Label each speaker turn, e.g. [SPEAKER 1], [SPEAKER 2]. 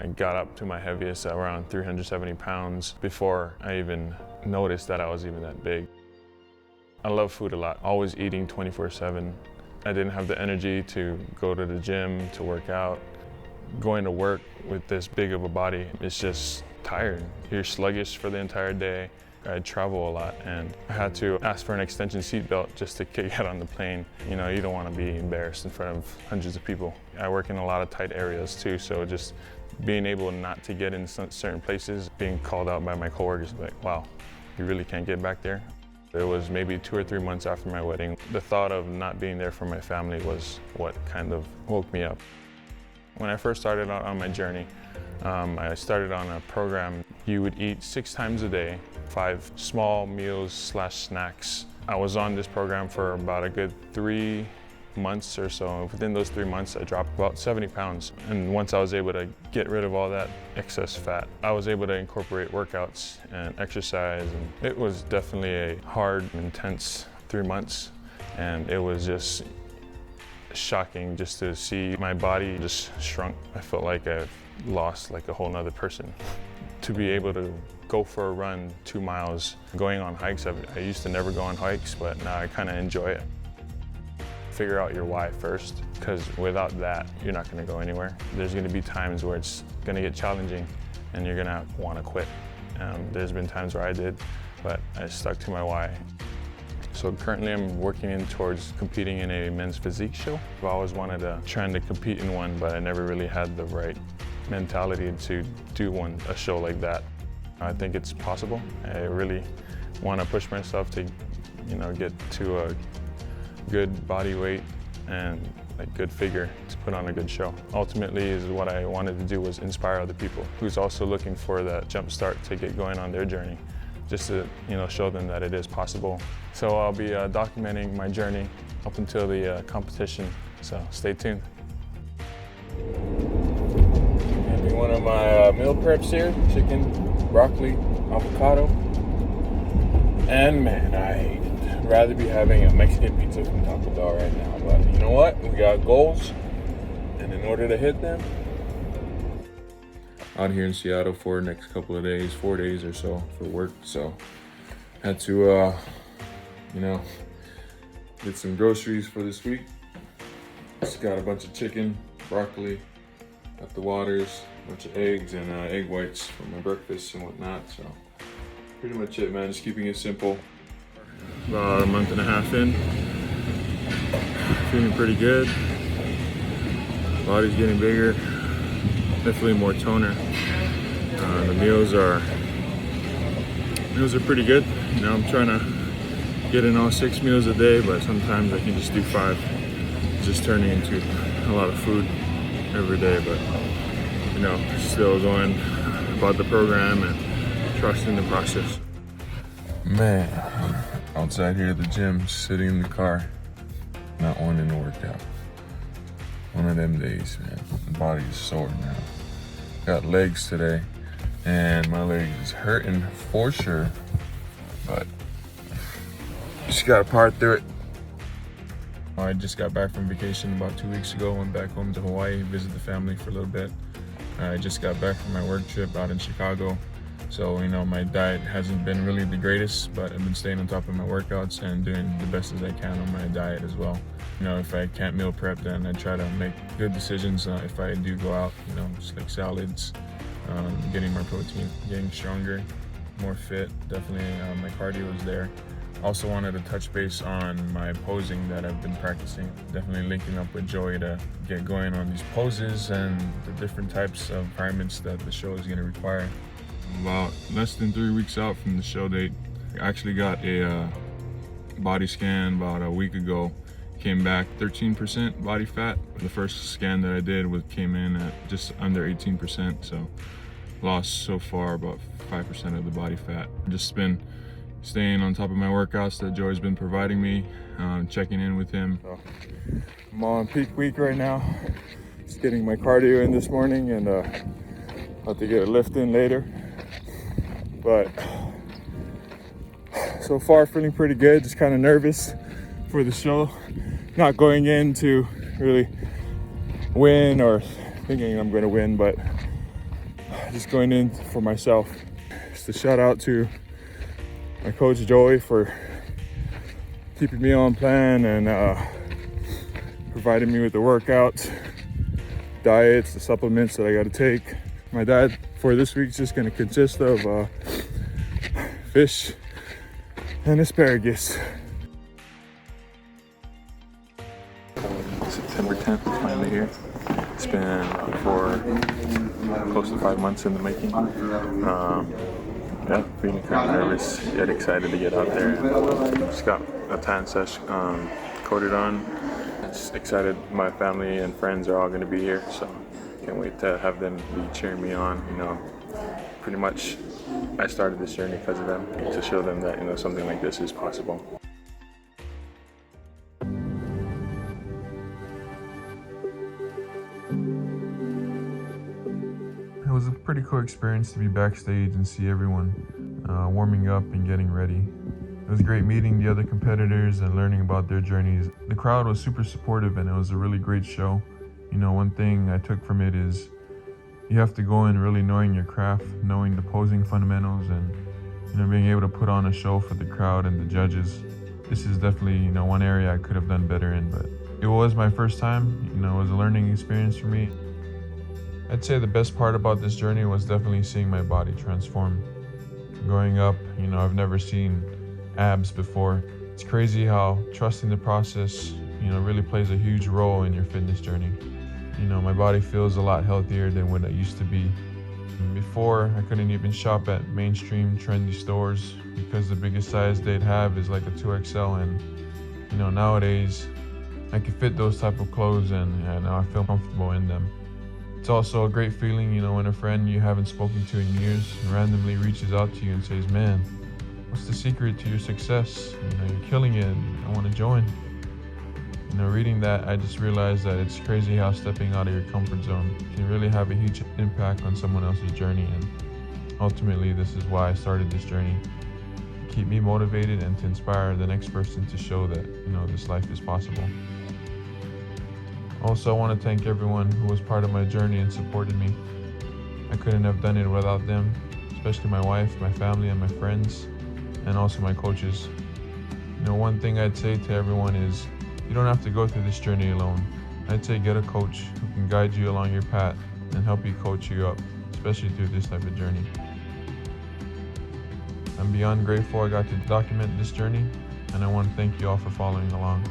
[SPEAKER 1] I got up to my heaviest at around 370 pounds before I even noticed that I was even that big. I love food a lot, always eating 24/7. I didn't have the energy to go to the gym, to work out. Going to work with this big of a body, it's just tiring. You're sluggish for the entire day. I travel a lot and I had to ask for an extension seatbelt just to get on the plane. You know, you don't want to be embarrassed in front of hundreds of people. I work in a lot of tight areas too, so just being able not to get in certain places, being called out by my coworkers, like, wow, you really can't get back there. It was maybe 2 or 3 months after my wedding. The thought of not being there for my family was what kind of woke me up. When I first started out on my journey, I started on a program. You would eat 6 times a day, 5 small meals / snacks. I was on this program for about a good 3 months or so. Within those 3 months, I dropped about 70 pounds. And once I was able to get rid of all that excess fat, I was able to incorporate workouts and exercise. And it was definitely a hard, intense 3 months. And it was just shocking just to see my body just shrunk. I felt like I've lost like a whole nother person. To be able to go for a run 2 miles, going on hikes. I used to never go on hikes, but now I kind of enjoy it. Figure out your why first, because without that, you're not going to go anywhere. There's going to be times where it's going to get challenging and you're going to want to quit. There's been times where I did, but I stuck to my why. So currently I'm working in towards competing in a men's physique show. I've always wanted to try to compete in one, but I never really had the right mentality to do a show like that. I think it's possible. I really want to push myself to, get to a good body weight and a good figure to put on a good show. Ultimately, is what I wanted to do was inspire other people who's also looking for that jump start to get going on their journey, just to show them that it is possible. So I'll be documenting my journey up until the competition. So stay tuned. Having one of my meal preps here: chicken, broccoli, avocado, and man, I'd rather be having a Mexican pizza from Taco Bell right now. But you know what? We got goals, and in order to hit them, out here in Seattle for the next couple of days, 4 days or so for work. So had to, get some groceries for this week. Just got a bunch of chicken, broccoli, got the waters, a bunch of eggs and egg whites for my breakfast and whatnot. So pretty much it, man. Just keeping it simple. About a month and a half in, feeling pretty good. Body's getting bigger, definitely more toner. The meals are pretty good. I'm trying to get in all 6 meals a day, but sometimes I can just do 5. It's just turning into a lot of food every day, but still going about the program and trusting the process. Man, outside here at the gym, sitting in the car, not wanting to work out. One of them days, man. The body is sore now. Got legs today, and my leg is hurting for sure, but just gotta power through it. I just got back from vacation about 2 weeks ago. Went back home to Hawaii, visit the family for a little bit. I just got back from my work trip out in Chicago. So, my diet hasn't been really the greatest, but I've been staying on top of my workouts and doing the best as I can on my diet as well. If I can't meal prep, then I try to make good decisions if I do go out, just like salads, getting more protein, getting stronger, more fit. Definitely my cardio is there. Also wanted to touch base on my posing that I've been practicing. Definitely linking up with Joey to get going on these poses and the different types of requirements that the show is going to require. About less than 3 weeks out from the show date, I actually got a body scan about a week ago. Came back 13% body fat. The first scan that I did came in at just under 18%, so lost so far about 5% of the body fat. Just been staying on top of my workouts that Joey's been providing me, checking in with him. So, I'm on peak week right now. Just getting my cardio in this morning and about to get a lift in later. But so far feeling pretty good, just kind of nervous for the show. Not going in to really win or thinking I'm going to win, but
[SPEAKER 2] just going in for myself. Just a shout out to my coach Joey for keeping me on plan and providing me with the workouts, diets, the supplements that I got to take. My diet for this week is just going to consist of fish and asparagus. September 10th is finally here. It's been close to 5 months in the making. Yeah, feeling kind of nervous yet excited to get out there. Just got a tan sesh coated on. Just excited. My family and friends are all going to be here, so can't wait to have them be cheering me on. You know, pretty much I started this journey because of them, to show them that, you know, something like this is possible. It was a pretty cool experience to be backstage and see everyone warming up and getting ready. It was great meeting the other competitors and learning about their journeys. The crowd was super supportive and it was a really great show. You know, one thing I took from it is you have to go in really knowing your craft, knowing the posing fundamentals, and, you know, being able to put on a show for the crowd and the judges. This is definitely, you know, one area I could have done better in, but it was my first time. You know, it was a learning experience for me. I'd say the best part about this journey was definitely seeing my body transform. Growing up, you know, I've never seen abs before. It's crazy how trusting the process, you know, really plays a huge role in your fitness journey. You know, my body feels a lot healthier than what it used to be. Before, I couldn't even shop at mainstream trendy stores because the biggest size they'd have is like a 2XL, and, you know, nowadays I can fit those type of clothes and now I feel comfortable in them. It's also a great feeling, you know, when a friend you haven't spoken to in years randomly reaches out to you and says, "Man, what's the secret to your success? You know, you're killing it. I want to join." You know, reading that, I just realized that it's crazy how stepping out of your comfort zone can really have a huge impact on someone else's journey. And ultimately, this is why I started this journey. To keep me motivated and to inspire the next person to show that, you know, this life is possible. Also, I want to thank everyone who was part of my journey and supported me. I couldn't have done it without them, especially my wife, my family, and my friends, and also my coaches. You know, one thing I'd say to everyone is, you don't have to go through this journey alone. I'd say get a coach who can guide you along your path and help you coach you up, especially through this type of journey. I'm beyond grateful I got to document this journey, and I want to thank you all for following along.